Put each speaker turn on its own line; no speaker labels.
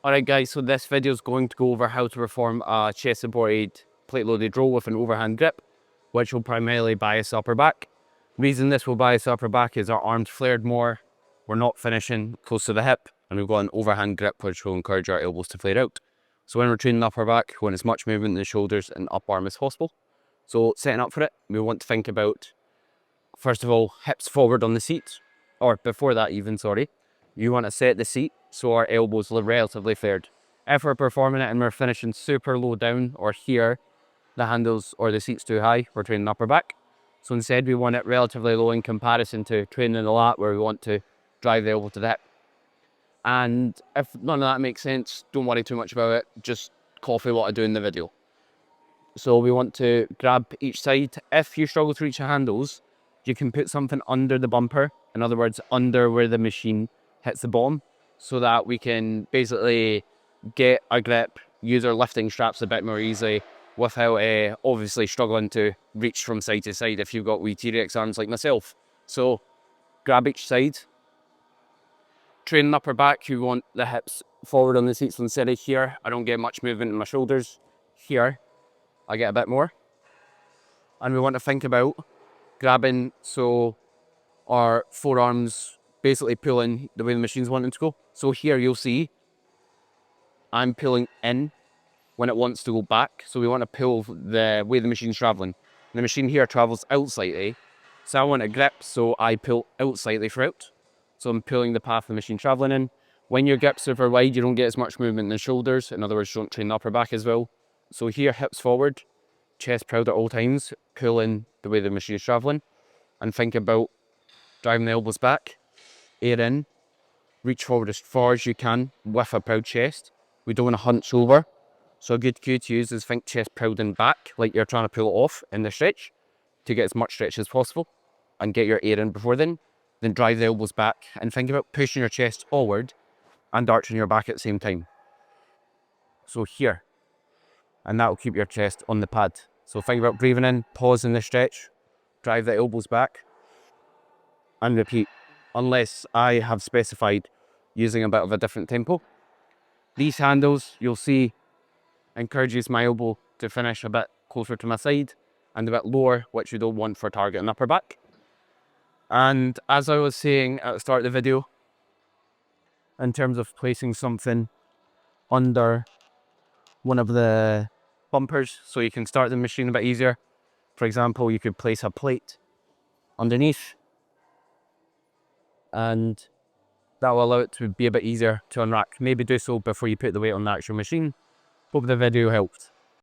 Alright guys, so this video is going to go over how to perform a chest supported plate loaded row with an overhand grip, which will primarily bias upper back. The reason this will bias upper back is our arms flared more, we're not finishing close to the hip, and we've got an overhand grip which will encourage our elbows to flare out. So when we're training upper back, we want as much movement in the shoulders and up arm as possible. So setting up for it, we want to think about, first of all, hips forward on the seat, or before that even, sorry. You want to set the seat so our elbows are relatively flared. If we're performing it and we're finishing super low down, or here, the handles or the seat's too high, we're training upper back. So instead we want it relatively low in comparison to training the lat where we want to drive the elbow to the hip. And if none of that makes sense, don't worry too much about it, just copy what I do in the video. So we want to grab each side. If you struggle to reach the handles, you can put something under the bumper, in other words, under where the machine hits the bottom, so that we can basically get a grip, use our lifting straps a bit more easily without obviously struggling to reach from side to side if you've got wee T-Rex arms like myself. So grab each side. Training upper back, you want the hips forward on the seats. So instead of here, I don't get much movement in my shoulders. Here, I get a bit more. And we want to think about grabbing so our forearms basically pulling the way the machine's wanting to go. So here you'll see I'm pulling in when it wants to go back. So we want to pull the way the machine's traveling. The machine here travels out slightly. So I want to grip, so I pull out slightly throughout. So I'm pulling the path the machine's traveling in. When your grip's super wide, you don't get as much movement in the shoulders. In other words, you don't train the upper back as well. So here, hips forward, chest proud at all times, pull in the way the machine is traveling, and think about driving the elbows back, air in, reach forward as far as you can with a proud chest. We don't want to hunch over. So a good cue to use is think chest proud and back, like you're trying to pull it off in the stretch, to get as much stretch as possible, and get your air in before then drive the elbows back, and think about pushing your chest forward and arching your back at the same time. So here, and that will keep your chest on the pad. So think about breathing in, pause in the stretch, drive the elbows back, and repeat, unless I have specified using a bit of a different tempo. These handles, you'll see, encourages my elbow to finish a bit closer to my side and a bit lower, which you don't want for targeting upper back. And as I was saying at the start of the video, in terms of placing something under one of the bumpers so you can start the machine a bit easier. For example, you could place a plate underneath, and that will allow it to be a bit easier to unrack. Maybe do so before you put the weight on the actual machine. Hope the video helped.